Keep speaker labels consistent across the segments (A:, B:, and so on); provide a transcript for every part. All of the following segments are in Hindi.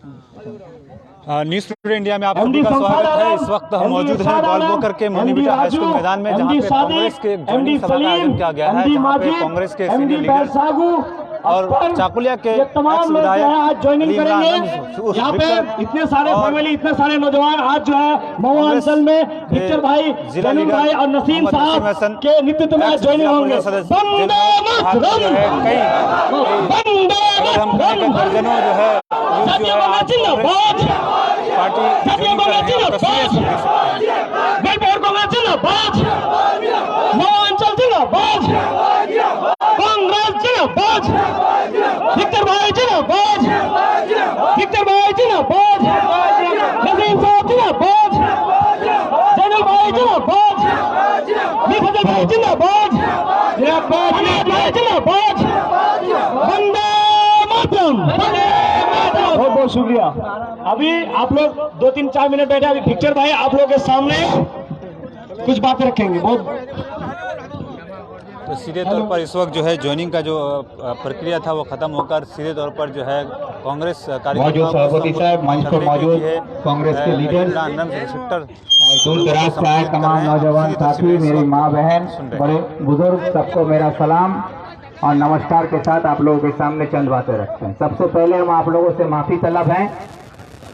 A: न्यूज़ टुडे इंडिया में आप सभी का स्वागत है। इस वक्त हम मौजूद हैं गोलबोकर के मोनीबिटा हाई स्कूल मैदान में, जहां पे कांग्रेस के जॉइनिंग सभा का आयोजन किया गया है, जहां पे कांग्रेस के सीनियर लीडर और चाकुलिया के
B: तमाम लोग आज ज्वाइनिंग करेंगे। यहाँ पे इतने सारे फैमिली, इतने सारे नौजवान आज जो है महुआ अंचल में विक्टर भाई, जैनुल भाई और नसीम साहब के नेतृत्व में ज्वाइनिंग होंगे।
A: दर्जनों जो है
B: विक्टर भाई जिंदाबाद, विक्टर भाई जिंदाबाद, नसीम साहब जिंदाबाद, जैनुल भाई जिंदाबाद, निफजल भाई जिंदाबाद, जिंदाबाद, वंदे मातरम। बहुत बहुत शुक्रिया। अभी आप लोग 2-3-4 मिनट बैठे। अभी विक्टर भाई आप लोगों के सामने कुछ बातें रखेंगे। बहुत
A: तो सीधे तौर पर इस वक्त जो है ज्वाइनिंग का जो प्रक्रिया था वो खत्म होकर सीधे तौर पर जो है कांग्रेस
C: मौजूद सभापति साहब, मंच पर मौजूद कांग्रेस के लीडर
A: सेक्टर
C: और दूर दराज से आए तमाम नौजवान साथी, मेरी माँ बहन, बड़े बुजुर्ग, सबको मेरा सलाम और नमस्कार के साथ आप लोगों के सामने चंद बातें रखते हैं। सबसे पहले हम आप लोगों से माफी तलब हैं,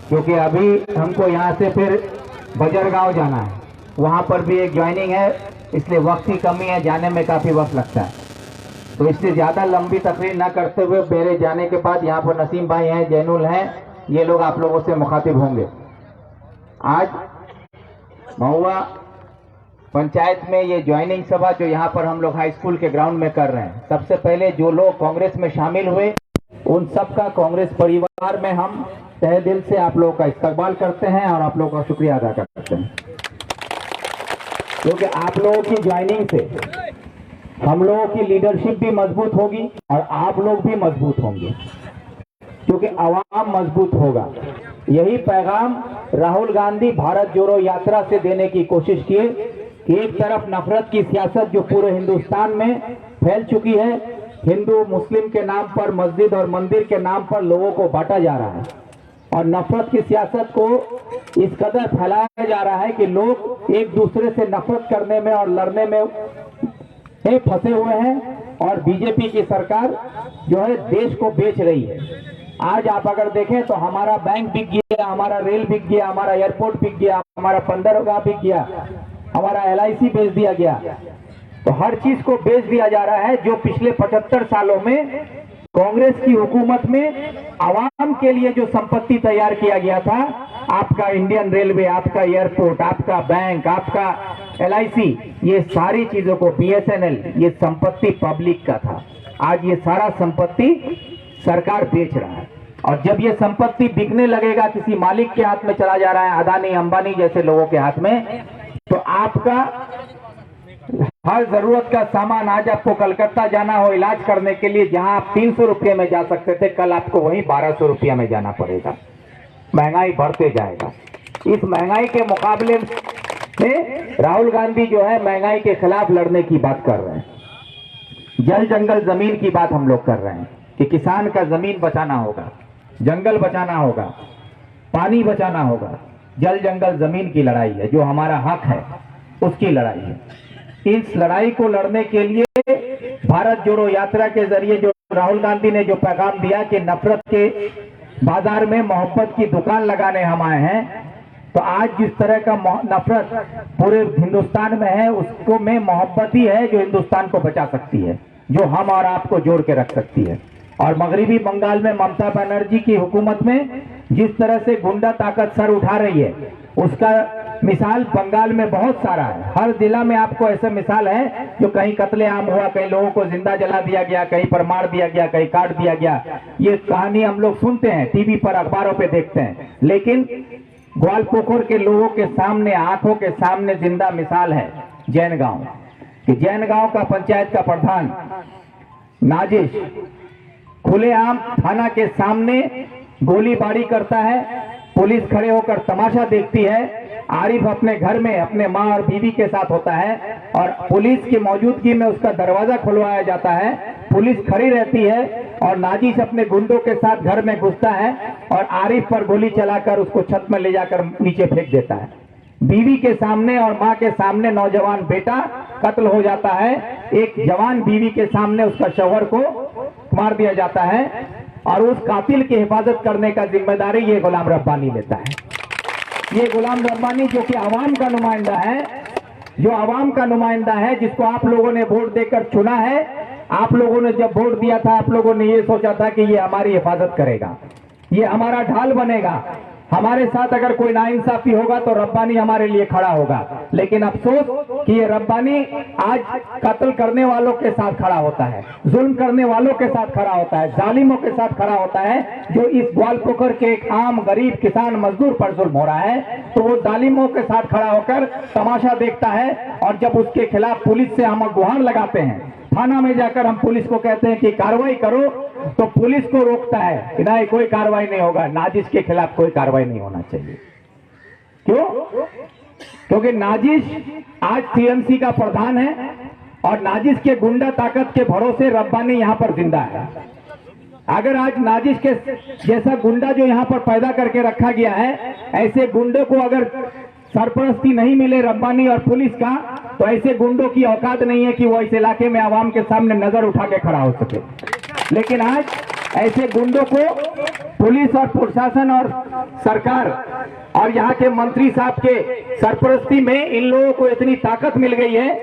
C: क्योंकि अभी हमको यहाँ से फिर बजरगांव जाना है, वहाँ पर भी एक ज्वाइनिंग है, इसलिए वक्त की कमी है, जाने में काफ़ी वक्त लगता है। तो इसलिए ज़्यादा लंबी तकरीर ना करते हुए मेरे जाने के बाद यहाँ पर नसीम भाई हैं, जैनुल हैं, ये लोग आप लोगों से मुखातिब होंगे। आज महुआ पंचायत में ये ज्वाइनिंग सभा जो यहाँ पर हम लोग हाई स्कूल के ग्राउंड में कर रहे हैं, सबसे पहले जो लोग कांग्रेस में शामिल हुए उन सबका कांग्रेस परिवार में हम तहे दिल से आप लोगों का इस्तकबाल करते हैं और आप लोगों का शुक्रिया अदा करते हैं, क्योंकि आप लोगों की ज्वाइनिंग से हम लोगों की लीडरशिप भी मजबूत होगी और आप लोग भी मजबूत होंगे, क्योंकि अवाम मजबूत होगा। यही पैगाम राहुल गांधी भारत जोड़ो यात्रा से देने की कोशिश किए कि एक तरफ नफरत की सियासत जो पूरे हिंदुस्तान में फैल चुकी है, हिंदू मुस्लिम के नाम पर, मस्जिद और मंदिर के नाम पर लोगों को बांटा जा रहा है और नफरत की सियासत को इस कदर फैलाया जा रहा है कि लोग एक दूसरे से नफरत करने में और लड़ने में फंसे हुए हैं और बीजेपी की सरकार जो है देश को बेच रही है। आज आप अगर देखें तो हमारा बैंक बिक गया, हमारा रेल बिक गया, हमारा एयरपोर्ट बिक गया, हमारा बंदरगाह बिक गया, हमारा LIC बेच दिया गया। तो हर चीज को बेच दिया जा रहा है जो पिछले 75 सालों में कांग्रेस की हुकूमत में आवाम के लिए जो संपत्ति तैयार किया गया था, आपका इंडियन रेलवे, आपका एयरपोर्ट, आपका बैंक, आपका LIC, ये सारी चीजों को BSNL, ये संपत्ति पब्लिक का था। आज ये सारा संपत्ति सरकार बेच रहा है और जब ये संपत्ति बिकने लगेगा, किसी मालिक के हाथ में चला जा रहा है, अदानी अंबानी जैसे लोगों के हाथ में, तो आपका हर जरूरत का सामान, आज आपको कलकत्ता जाना हो इलाज करने के लिए, जहां आप 300 रुपये में जा सकते थे, कल आपको वहीं 1200 रुपया में जाना पड़ेगा। महंगाई बढ़ते जाएगा। इस महंगाई के मुकाबले में राहुल गांधी जो है महंगाई के खिलाफ लड़ने की बात कर रहे हैं। जल जंगल जमीन की बात हम लोग कर रहे हैं कि किसान का जमीन बचाना होगा, जंगल बचाना होगा, पानी बचाना होगा। जल जंगल जमीन की लड़ाई है, जो हमारा हक है उसकी लड़ाई है। इस लड़ाई को लड़ने के लिए भारत जोड़ो यात्रा के जरिए जो राहुल गांधी ने जो पैगाम दिया कि नफरत के बाजार में मोहब्बत की दुकान लगाने हम आए हैं, तो आज जिस तरह का नफरत पूरे हिंदुस्तान में है, उसको में मोहब्बत ही है जो हिंदुस्तान को बचा सकती है, जो हम और आपको जोड़ के रख सकती है। और मगरिबी बंगाल में ममता बनर्जी की हुकूमत में जिस तरह से गुंडा ताकत सर उठा रही है, उसका मिसाल बंगाल में बहुत सारा है। हर जिला में आपको ऐसे मिसाल है जो कहीं कत्लेआम हुआ, कहीं लोगों को जिंदा जला दिया गया, कहीं पर मार दिया गया, कहीं काट दिया गया। ये कहानी हम लोग सुनते हैं, टीवी पर, अखबारों पे देखते हैं, लेकिन ग्वालपोखर के लोगों के सामने, आंखों के सामने जिंदा मिसाल है जैन गांव कि जैन गांव का पंचायत का प्रधान नाजिश खुलेआम थाना के सामने गोलीबारी करता है, पुलिस खड़े होकर तमाशा देखती है। आरिफ अपने घर में अपने माँ और बीवी के साथ होता है और पुलिस की मौजूदगी में उसका दरवाजा खुलवाया जाता है, पुलिस खड़ी रहती है, और नाजिश अपने गुंडों के साथ घर में घुसता है और आरिफ पर गोली चलाकर उसको छत में ले जाकर नीचे फेंक देता है। बीवी के सामने और मां के सामने नौजवान बेटा कत्ल हो जाता है। एक जवान बीवी के सामने उसका शौहर को मार दिया जाता है और उस कातिल की हिफाजत करने का जिम्मेदारी ये गुलाम रब्बानी लेता है। ये गुलाम रब्बानी जो कि आवाम का नुमाइंदा है, जो आवाम का नुमाइंदा है, जिसको आप लोगों ने वोट देकर चुना है। आप लोगों ने जब वोट दिया था, आप लोगों ने ये सोचा था कि ये हमारी हिफाजत करेगा, ये हमारा ढाल बनेगा, हमारे साथ अगर कोई नाइंसाफी होगा तो रब्बानी हमारे लिए खड़ा होगा। लेकिन अफसोस कि ये रब्बानी आज कत्ल करने वालों के साथ खड़ा होता है, जुल्म करने वालों के साथ खड़ा होता है, जालिमों के साथ खड़ा होता है। जो इस ग्वालपोखर के एक आम गरीब किसान मजदूर पर जुल्म हो रहा है, तो वो जालिमों के साथ खड़ा होकर तमाशा देखता है। और जब उसके खिलाफ पुलिस से हम गुहार लगाते हैं, थाना में जाकर हम पुलिस को कहते हैं कि कार्रवाई करो, तो पुलिस को रोकता है कि नहीं, कोई कार्रवाई नहीं होगा, नाजिश के खिलाफ कोई कार्रवाई नहीं होना चाहिए। क्यों? क्योंकि नाजिश आज टीएमसी का प्रधान है और नाजिश के गुंडा ताकत के भरोसे रब्बानी यहां पर जिंदा है। अगर आज नाजिश के जैसा गुंडा जो यहां पर पैदा करके रखा गया है, ऐसे गुंडे को अगर सरपरस्ती नहीं मिले रब्बानी और पुलिस का, तो ऐसे गुंडों की औकात नहीं है कि वो इस इलाके में आवाम के सामने नजर उठा के खड़ा हो सके। लेकिन आज ऐसे गुंडों को पुलिस और प्रशासन और सरकार और यहाँ के मंत्री साहब के सरपरस्ती में इन लोगों को इतनी ताकत मिल गई है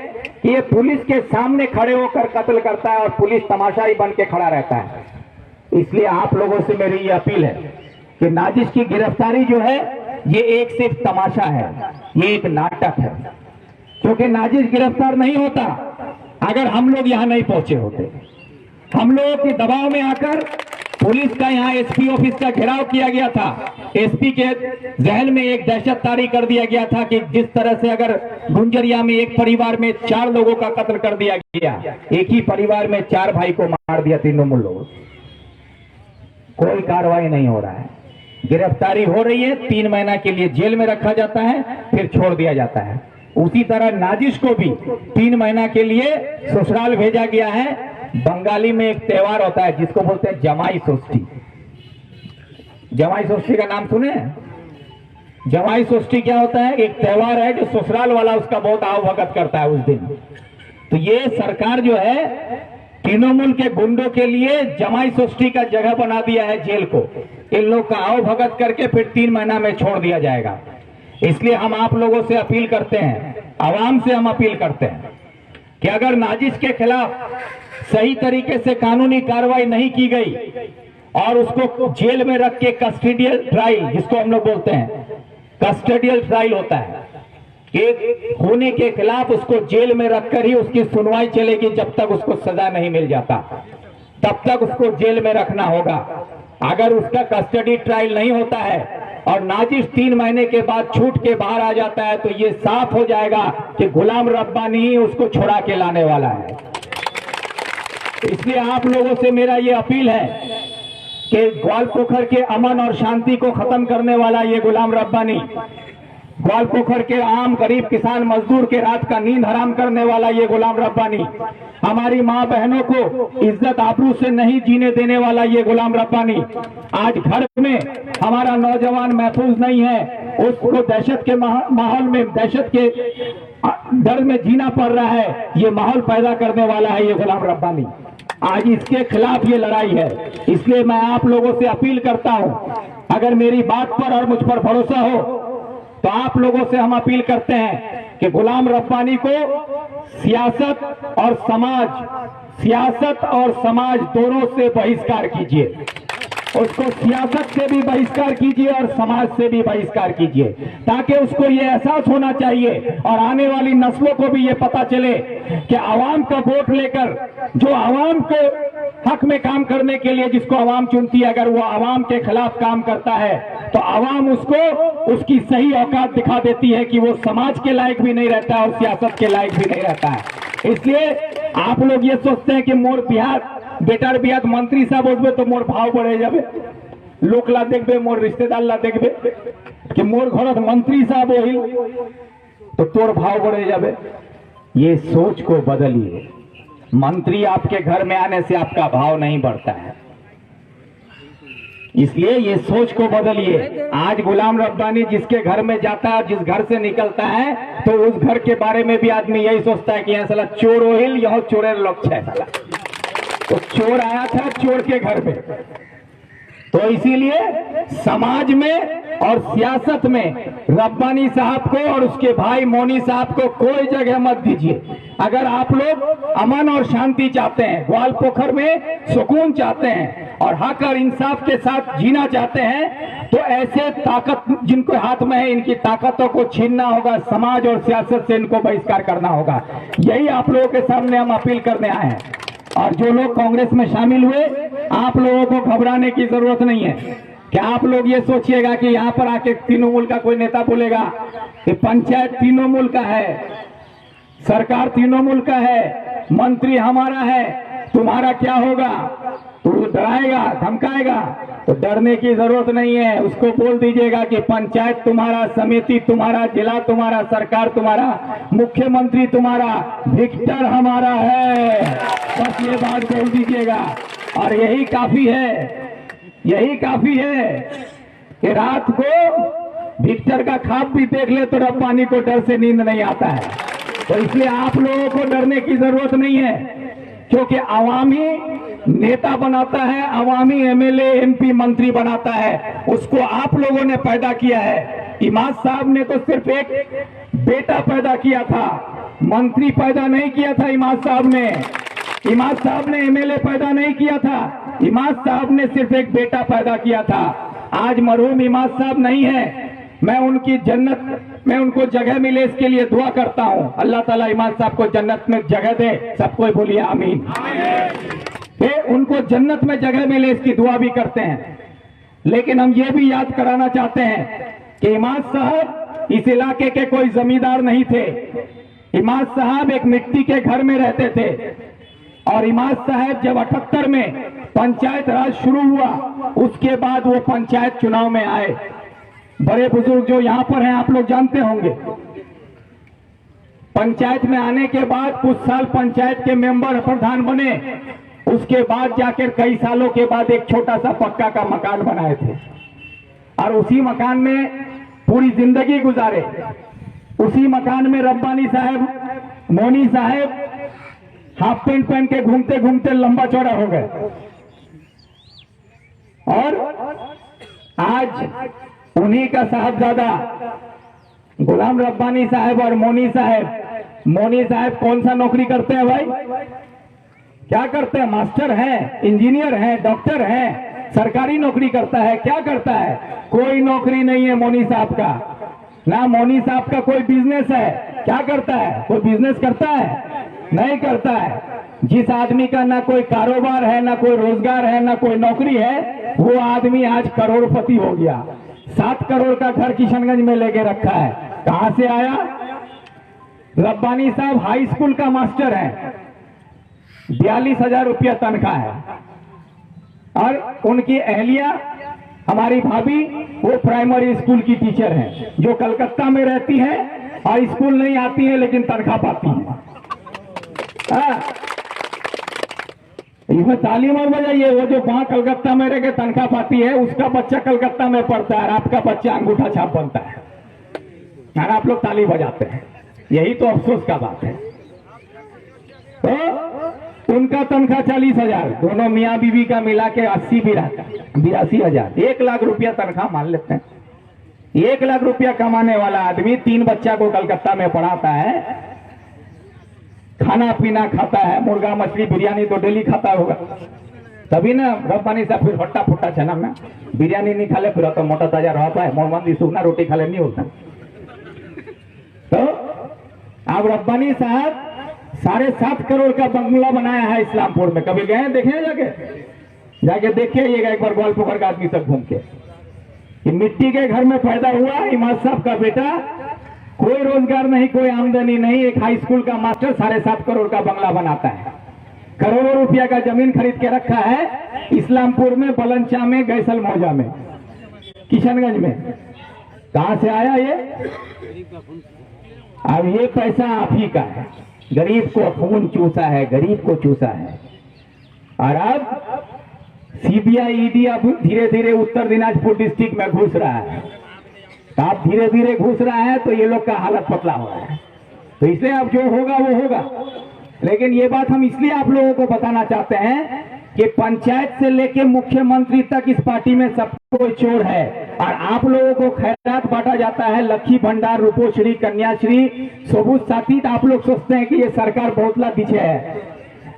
C: कि ये पुलिस के सामने खड़े होकर कत्ल करता है और पुलिस तमाशाई बन के खड़ा रहता है। इसलिए आप लोगों से मेरी ये अपील है कि नाजिश की गिरफ्तारी जो है, ये एक सिर्फ तमाशा है, ये एक नाटक है। क्योंकि नाजिश गिरफ्तार नहीं होता अगर हम लोग यहाँ नहीं पहुंचे होते। हम लोगों के दबाव में आकर पुलिस का यहाँ एसपी ऑफिस का घेराव किया गया था। एसपी के जहन में एक दहशत तारी कर दिया गया था कि जिस तरह से अगर गुंजरिया में एक परिवार में 4 लोगों का कत्ल कर दिया गया, एक ही परिवार में 4 भाई को मार दिया तृणमूल लोगों। कोई कार्रवाई नहीं हो रहा है, गिरफ्तारी हो रही है, 3 महीना के लिए जेल में रखा जाता है, फिर छोड़ दिया जाता है। उसी तरह नाजिश को भी 3 महीना के लिए ससुराल भेजा गया है। बंगाली में एक त्योहार होता है जिसको बोलते हैं जमाई षष्ठी। जमाई षष्ठी का नाम सुने? जमाई षष्ठी क्या होता है? एक त्योहार है जो ससुराल वाला उसका बहुत आवभगत करता है उस दिन। तो ये सरकार जो है तृणमूल के गुंडों के लिए जमाई षष्ठी का जगह बना दिया है जेल को। इन लोग का आवभगत करके फिर 3 महीना में छोड़ दिया जाएगा। इसलिए हम आप लोगों से अपील करते हैं, आवाम से हम अपील करते हैं कि अगर नाजिश के खिलाफ सही तरीके से कानूनी कार्रवाई नहीं की गई और उसको जेल में रख के कस्टोडियल ट्रायल, जिसको हम लोग बोलते हैं कस्टोडियल ट्रायल होता है, एक होने के खिलाफ उसको जेल में रखकर ही उसकी सुनवाई चलेगी। जब तक उसको सजा नहीं मिल जाता तब तक उसको जेल में रखना होगा। अगर उसका कस्टडी ट्रायल नहीं होता है और नाजिश 3 महीने के बाद छूट के बाहर आ जाता है, तो ये साफ हो जाएगा कि गुलाम रब्बानी ही उसको छुड़ा के लाने वाला है। इसलिए आप लोगों से मेरा ये अपील है कि ग्वालपोखर के अमन और शांति को खत्म करने वाला ये गुलाम रब्बानी, ग्वालपोखर के आम गरीब किसान मजदूर के रात का नींद हराम करने वाला ये गुलाम रब्बानी, हमारी माँ बहनों को इज्जत आबरू से नहीं जीने देने वाला ये गुलाम रब्बानी, आज घर में हमारा नौजवान महफूज नहीं है, उसको दहशत के माहौल में, दहशत के डर में जीना पड़ रहा है, ये माहौल पैदा करने वाला है ये गुलाम रब्बानी। आज इसके खिलाफ ये लड़ाई है। इसलिए मैं आप लोगों से अपील करता हूं, अगर मेरी बात पर और मुझ पर भरोसा हो तो आप लोगों से हम अपील करते हैं कि गुलाम रब्बानी को सियासत और समाज दोनों से बहिष्कार कीजिए। उसको सियासत से भी बहिष्कार कीजिए और समाज से भी बहिष्कार कीजिए, ताकि उसको ये एहसास होना चाहिए और आने वाली नस्लों को भी ये पता चले कि आवाम का वोट लेकर जो आवाम के हक में काम करने के लिए जिसको आवाम चुनती है, अगर वो आवाम के खिलाफ काम करता है तो आवाम उसको उसकी सही औकात दिखा देती है कि वो समाज के लायक भी नहीं रहता और सियासत के लायक भी नहीं रहता है। इसलिए आप लोग ये सोचते हैं कि मोर बिहार बेटार बिहार मंत्री साहब उठबे तो मोर भाव बढ़े जाबे, लोकला देखबे, मोर रिश्तेदारला देखबे कि मोर घर मंत्री साहब होइल तो तोर भाव बढ़े जाबे। ये सोच को बदलिए। मंत्री आपके घर में आने से आपका भाव नहीं बढ़ता है। इसलिए ये सोच को बदलिए। आज गुलाम रब्बानी जिसके घर में जाता है, जिस घर से निकलता है, तो उस घर के बारे में भी आदमी यही सोचता है कि यहाँ साला चोर ओहिल, यहाँ चोरेर लोग है साला। तो चोर आया था चोर के घर में। तो इसीलिए समाज में और सियासत में रब्बानी साहब को और उसके भाई मौनी साहब को कोई जगह मत दीजिए। अगर आप लोग अमन और शांति चाहते हैं, ग्वालपोखर में सुकून चाहते हैं और हक और इंसाफ के साथ जीना चाहते हैं, तो ऐसे ताकत जिनको हाथ में है, इनकी ताकतों को छीनना होगा। समाज और सियासत से इनको बहिष्कार करना होगा। यही आप लोगों के सामने हम अपील करने आए हैं। और जो लोग कांग्रेस में शामिल हुए, आप लोगों को घबराने की जरूरत नहीं है। क्या आप लोग ये सोचिएगा कि यहाँ पर आके तृणमूल का कोई नेता बोलेगा कि पंचायत तृणमूल का है, सरकार तृणमूल का है, मंत्री हमारा है, तुम्हारा क्या होगा? तो डराएगा, धमकाएगा। तो डरने की जरूरत नहीं है। उसको बोल दीजिएगा कि पंचायत तुम्हारा, समिति तुम्हारा, जिला तुम्हारा, सरकार तुम्हारा, मुख्यमंत्री तुम्हारा, विक्टर हमारा है। बस ये बात बोल दीजिएगा और यही काफी है। यही काफी है कि रात को विक्टर का ख्वाब भी देख ले तो रब्बानी को डर से नींद नहीं आता है। तो इसलिए आप लोगों को डरने की जरूरत नहीं है, क्योंकि अवामी नेता बनाता है, अवामी एमएलए एमपी मंत्री बनाता है, उसको आप लोगों ने पैदा किया है। इमाद साहब ने तो सिर्फ एक बेटा पैदा किया था, मंत्री पैदा नहीं किया था इमाद साहब ने। इमाद साहब ने एमएलए पैदा नहीं किया था, इमाद साहब ने सिर्फ एक बेटा पैदा किया था। आज मरहूम इमाद साहब नहीं है, मैं उनकी जन्नत में उनको जगह मिले इसके लिए दुआ करता हूं। अल्लाह ताला इमाद साहब को जन्नत में जगह दे। सबको बोलिए आमीन। उनको जन्नत में जगह मिले इसकी दुआ भी करते हैं। लेकिन हम ये भी याद कराना चाहते हैं कि इमाद साहब इस इलाके के कोई जमींदार नहीं थे। इमाद साहब एक मिट्टी के घर में रहते थे और इमाद साहब जब 78 में पंचायत राज शुरू हुआ, उसके बाद वो पंचायत चुनाव में आए। बड़े बुजुर्ग जो यहाँ पर हैं आप लोग जानते होंगे। पंचायत में आने के बाद कुछ साल पंचायत के मेंबर प्रधान बने, उसके बाद जाकर कई सालों के बाद एक छोटा सा पक्का का मकान बनाए थे और उसी मकान में पूरी जिंदगी गुजारे। उसी मकान में रब्बानी साहब, मौनी साहब हाफ पेंट पहन के घूमते घूमते लंबा चौड़ा हो गए। और आज उन्हीं का साहबजादा गुलाम रब्बानी साहब और मौनी साहब कौन सा नौकरी करते हैं भाई? क्या करते हैं? मास्टर हैं, इंजीनियर हैं, डॉक्टर हैं, सरकारी नौकरी करता है। क्या करता है? कोई नौकरी नहीं है मौनी साहब का। ना मौनी साहब का कोई बिजनेस है। क्या करता है? कोई बिजनेस करता है? नहीं करता है। जिस आदमी का ना कोई कारोबार है, ना कोई रोजगार है, ना कोई नौकरी है, वो आदमी आज करोड़पति हो गया। 7 करोड़ का घर किशनगंज में लेके रखा है। कहां से आया? रब्बानी साहब हाई स्कूल का मास्टर है, 42,000 रुपया तनख्वाह है। और उनकी अहलिया हमारी भाभी वो प्राइमरी स्कूल की टीचर हैं, जो कलकत्ता में रहती हैं और स्कूल नहीं आती हैं लेकिन तनख्वाह पाती हैं। इसमें तालीम और बजाइए। वो जो वहां कलकत्ता में रह के तनख्वाह पाती है, उसका बच्चा कलकत्ता में पढ़ता है और आपका बच्चा अंगूठा छाप बनता है और आप लोग ताली बजाते हैं। यही तो अफसोस का बात है। तो उनका तनख्वाह 40,000, दोनों मियाँ बीवी का मिला के 80 भी रहता है, 82,000। 1 लाख रुपया तनख्वाह मान लेते हैं। 1 लाख रुपया कमाने वाला आदमी 3 बच्चा को कलकत्ता में पढ़ाता है, खाना पीना खाता है, मुर्गा मछली बिरयानी तो डेली खाता होगा। तभी ना रब्बानी साहब फिर हट्टा फुट्टा छे ना, बिरयानी नहीं खा ले फिर तो मोटा ताजा रह पाए, मोहम्मदी सुखना रोटी खा ले नहीं होता। तो अब रब्बानी साहब 7.5 करोड़ का बंगला बनाया है इस्लामपुर में। कभी गए देखे? जाके देखिएगा एक बार ग्वालपोखर का आदमी सब घूम के। मिट्टी के घर में पैदा हुआ इमाद साहब का बेटा, कोई रोजगार नहीं, कोई आमदनी नहीं, एक हाई स्कूल का मास्टर 7.5 करोड़ का बंगला बनाता है। करोड़ों रुपया का जमीन खरीद के रखा है इस्लामपुर में, बलंचा में, गैसल मौजा में, किशनगंज में। कहां से आया ये? अब ये पैसा आप ही का है। गरीब को खून चूसा है, गरीब को चूसा है। और अब सीबीआई ईडी अब धीरे धीरे उत्तर दिनाजपुर डिस्ट्रिक्ट में घुस रहा है। आप धीरे धीरे घुस रहा है तो ये लोग का हालत पतला हो रहा है। तो इसलिए अब जो होगा वो होगा। लेकिन ये बात हम इसलिए आप लोगों को बताना चाहते हैं कि पंचायत से लेके मुख्यमंत्री तक इस पार्टी में सब कोई चोर है, और आप लोगों को खैरात बांटा जाता है, लक्ष्मी भंडार, रूपोश्री, कन्याश्री, सबूत साथी। आप लोग सोचते हैं कि ये सरकार बहुत ला पीछे है।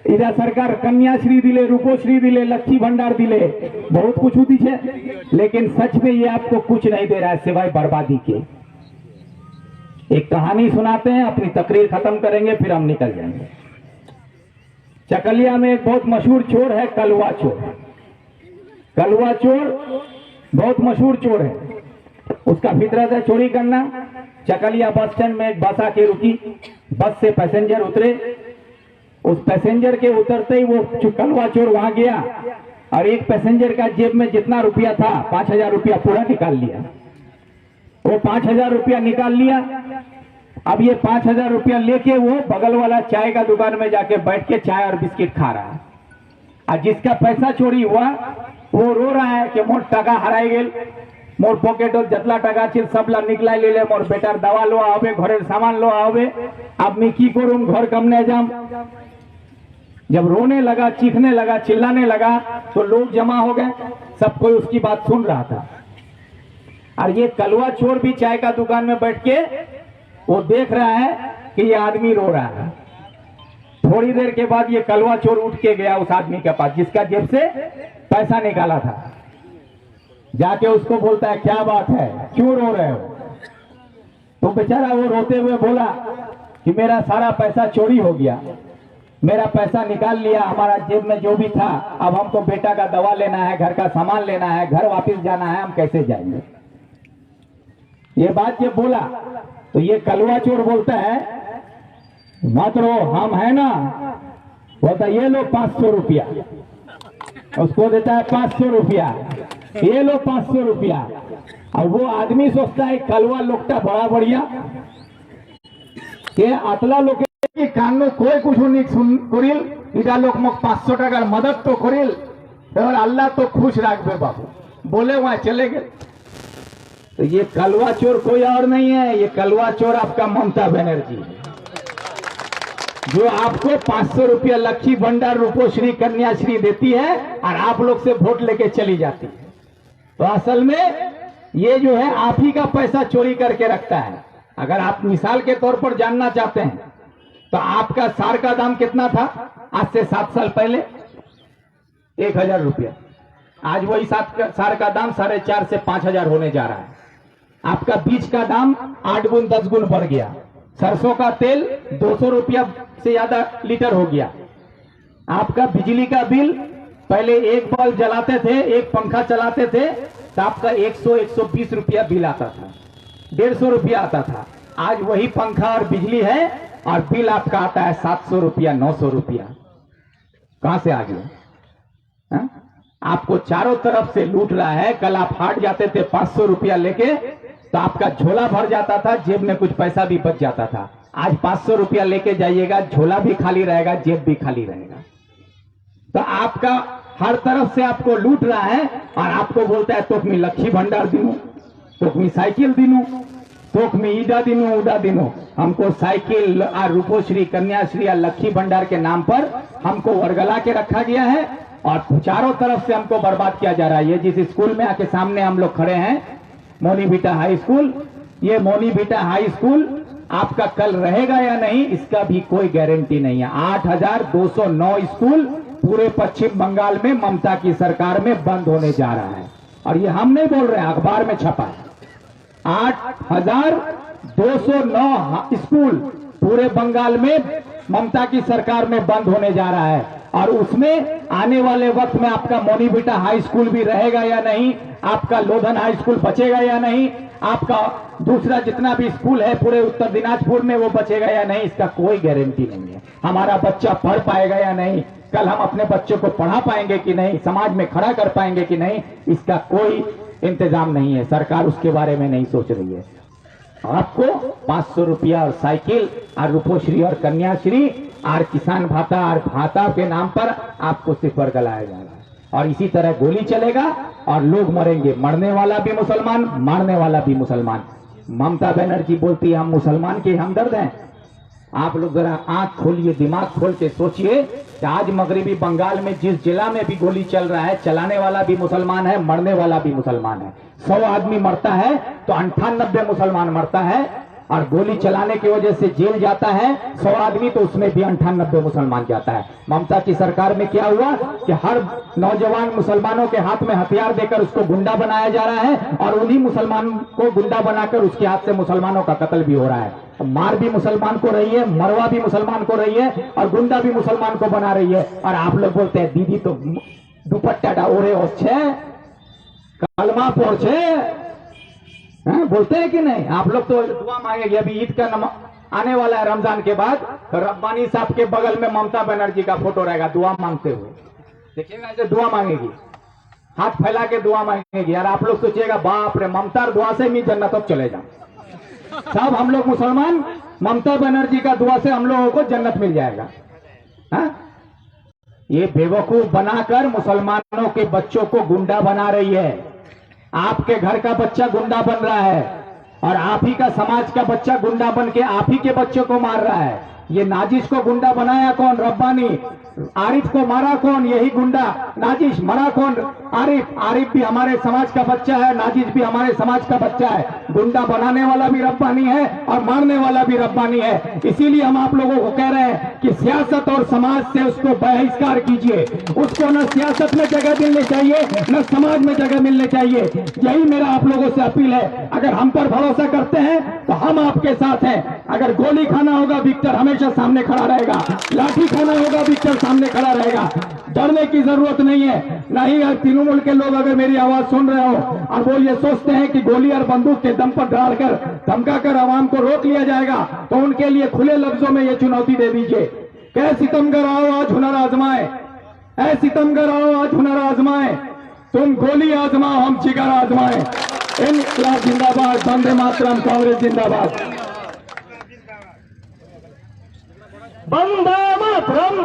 C: इधर सरकार कन्याश्री दिले, रूपोश्री दिले, लक्ष्मी भंडार दिले, बहुत कुछ दीजिए, लेकिन सच में ये आपको कुछ नहीं दे रहा है सिवाय बर्बादी के। एक कहानी सुनाते हैं, अपनी तकरीर खत्म करेंगे, फिर हम निकल जाएंगे। चकलिया में एक बहुत मशहूर चोर है, कलवा चोर। कलवा चोर बहुत मशहूर चोर है। उसका फितरत है चोरी करना। चकलिया बस स्टैंड में एक बस आके रुकी, बस से पैसेंजर उतरे। उस पैसेंजर के उतरते ही वो कलवा चोर वहां गया और एक पैसेंजर का जेब में जितना रुपया था 5,000 रुपया पूरा निकाल लिया। वो 5,000 रुपया निकाल लिया। अब ये 5,000 रुपया लेके वो बगल वाला चाय का दुकान में जाके बैठ के चाय और बिस्किट खा रहा है। और जिसका पैसा चोरी हुआ वो रो रहा है कि मोर टका हराई गेल, मोर पॉकेट जतला टका छिल सबला निकला ले ले, मोर बेटार दवा लो आवे, घरेर सामान लो आवे, अब मैं की करूं, घर कमने जाम। जब रोने लगा, चीखने लगा, चिल्लाने लगा तो लोग जमा हो गए, सब कोई उसकी बात सुन रहा था। और ये कलवा चोर भी चाय का दुकान में बैठ के वो देख रहा है कि ये आदमी रो रहा है। थोड़ी देर के बाद ये कलवा चोर उठ के गया उस आदमी के पास जिसका जेब से पैसा निकाला था। जाके उसको बोलता है, क्या बात है, क्यों रो रहे हो? तो बेचारा वो रोते हुए बोला कि मेरा सारा पैसा चोरी हो गया, मेरा पैसा निकाल लिया, हमारा जेब में जो भी था, अब हमको बेटा का दवा लेना है, घर का सामान लेना है, घर वापस जाना है, हम कैसे जाएंगे? ये बात जब बोला तो ये कलवा चोर बोलता है, मत रो, हम है ना। बोलता ये लो 500 रुपया। उसको देता है 500 रुपया, ये लो 500 रुपया। और वो आदमी सोचता है कलवा लोकटा बड़ा बढ़िया के अतला लोग कान कोई कुछ नहीं सुन करिल, इटा लोग मग 500 टाकार मदद तो करिल, और अल्लाह तो खुश रखबे बाबू। बोले वहां चले गए। तो ये कलवा चोर कोई और नहीं है, ये कलवा चोर आपका ममता बनर्जी है, जो आपको 500 रुपया लक्ष्मी भंडार, रूपोश्री, कन्याश्री देती है और आप लोग से वोट लेके चली जाती है। तो असल में ये जो है आप ही का पैसा चोरी करके रखता है। अगर आप मिसाल के तौर पर जानना चाहते हैं तो आपका सार का दाम कितना था आज से 7 साल पहले? 1,000 रुपया। आज वही सार का दाम 4,500 से 5,000 होने जा रहा है। आपका बीज का दाम 8 गुण 10 गुण बढ़ गया। सरसों का तेल 200 रुपया से ज्यादा लीटर हो गया। आपका बिजली का बिल पहले एक बल्ब जलाते थे, एक पंखा चलाते थे तो आपका 100-120 रुपया बिल आता था, 150 रुपया आता था। आज वही पंखा और बिजली है और बिल आपका आता है 700 रुपया, 900 रुपया। कहां से आ गया? आपको चारों तरफ से लूट रहा है। कल आप हाट जाते थे 500 रुपया लेके तो आपका झोला भर जाता था, जेब में कुछ पैसा भी बच जाता था। आज 500 रुपया लेके जाइएगा, झोला भी खाली रहेगा, जेब भी खाली रहेगा। तो आपका हर तरफ से आपको लूट रहा है और आपको बोलता है तोक में लक्ष्मी भंडार दिनू, तोक में साइकिल दिनू, तोक में ईडा दिनू, उडा दिनू। हमको साइकिल और रूपोश्री, कन्याश्री और लक्ष्मी भंडार के नाम पर हमको वर्गला के रखा गया है और चारों तरफ से हमको बर्बाद किया जा रहा है। ये जिस स्कूल में आके सामने हम लोग खड़े हैं, मोनी बीटा हाई स्कूल, ये मोनी बीटा हाई स्कूल आपका कल रहेगा या नहीं इसका भी कोई गारंटी नहीं है। 8,209 स्कूल पूरे पश्चिम बंगाल में ममता की सरकार में बंद होने जा रहा है। और ये हम नहीं बोल रहे हैं, अखबार में छपा है। 8,209 स्कूल पूरे बंगाल में ममता की सरकार में बंद होने जा रहा है। और उसमें आने वाले वक्त में आपका मोनी बीटा हाई स्कूल भी रहेगा या नहीं, आपका लोधन हाई स्कूल बचेगा या नहीं, आपका दूसरा जितना भी स्कूल है पूरे उत्तर दिनाजपुर में वो बचेगा या नहीं, इसका कोई गारंटी नहीं है। हमारा बच्चा पढ़ पाएगा या नहीं, कल हम अपने बच्चों को पढ़ा पाएंगे कि नहीं, समाज में खड़ा कर पाएंगे कि नहीं, इसका कोई इंतजाम नहीं है। सरकार उसके बारे में नहीं सोच रही है। आपको 500 रुपया और साइकिल और रूपोश्री और कन्याश्री और किसान भाता और भाता के नाम पर आपको सिर्फ वर्गलाया जा रहा है। और इसी तरह गोली चलेगा और लोग मरेंगे, मरने वाला भी मुसलमान, मारने वाला भी मुसलमान। ममता बनर्जी बोलती है हम मुसलमान के हमदर्द हैं। आप लोग जरा आंख खोलिए, दिमाग खोल के सोचिए कि आज मगरबी बंगाल में जिस जिला में भी गोली चल रहा है, चलाने वाला भी मुसलमान है, मरने वाला भी मुसलमान है। 100 आदमी मरता है तो 98 मुसलमान मरता है, और गोली चलाने की वजह से जेल जाता है 100 आदमी तो उसमें भी 98 मुसलमान जाता है। ममता की सरकार में क्या हुआ कि हर नौजवान मुसलमानों के हाथ में हथियार देकर उसको गुंडा बनाया जा रहा है, और उन्हीं मुसलमान को गुंडा बनाकर उसके हाथ से मुसलमानों का कत्ल भी हो रहा है। मार भी मुसलमान को रही है, मरवा भी मुसलमान को रही है, और गुंडा भी मुसलमान को बना रही है। और आप लोग बोलते हैं दीदी तो दुपट्टा ओढ़े होच्छे, कलमा पढ़े, बोलते हैं कि नहीं? आप लोग तो दुआ मांगेंगे। अभी ईद का आने वाला है, रमजान के बाद रब्बानी साहब के बगल में ममता बनर्जी का फोटो रहेगा दुआ मांगते हुए, देखिएगा ऐसे दुआ मांगेगी, हाथ फैला के दुआ मांगेगी। यार आप लोग सोचिएगा बाप रे, ममता दुआ से मैं जन्नत तक चले जाऊं। सब हम लोग मुसलमान, ममता बनर्जी का दुआ से हम लोगों को जन्नत मिल जाएगा। ये बेवकूफ बनाकर मुसलमानों के बच्चों को गुंडा बना रही है। आपके घर का बच्चा गुंडा बन रहा है, और आप ही का समाज का बच्चा गुंडा बन के आप ही के बच्चों को मार रहा है। ये नाजिश को गुंडा बनाया कौन? रब्बानी। आरिफ को मारा कौन? यही गुंडा नाजिश। मरा कौन? आरिफ। आरिफ भी हमारे समाज का बच्चा है, नाजिश भी हमारे समाज का बच्चा है। गुंडा बनाने वाला भी रब्बानी है और मारने वाला भी रब्बानी है। इसीलिए हम आप लोगों को कह रहे हैं कि सियासत और समाज से उसको बहिष्कार कीजिए। उसको न सियासत में जगह मिलनी चाहिए, न समाज में जगह मिलनी चाहिए। यही मेरा आप लोगों से अपील है। अगर हम पर भरोसा करते हैं तो हम आपके साथ हैं। अगर गोली खाना होगा, विक्टर हमेशा सामने खड़ा रहेगा। लाठी खाना होगा, विक्टर सामने खड़ा रहेगा। डरने की जरूरत नहीं है। नहीं तृणमूल के लोग अगर मेरी आवाज सुन रहे हो और वो ये सोचते हैं कि गोली और बंदूक के दम पर डालकर धमकाकर आवाम को रोक लिया जाएगा, तो उनके लिए खुले लफ्जों में ये चुनौती दे दीजिए। क्या सितमगर आओ आज हुनर आजमाए, ऐ सितमगर आओ आज हुनर आजमाए। तुम गोली आजमाओ, हम जिगर आजमाए। इनकलाब जिंदाबाद, वंदे मातरम, कांग्रेस जिंदाबाद। वंदे मातरम।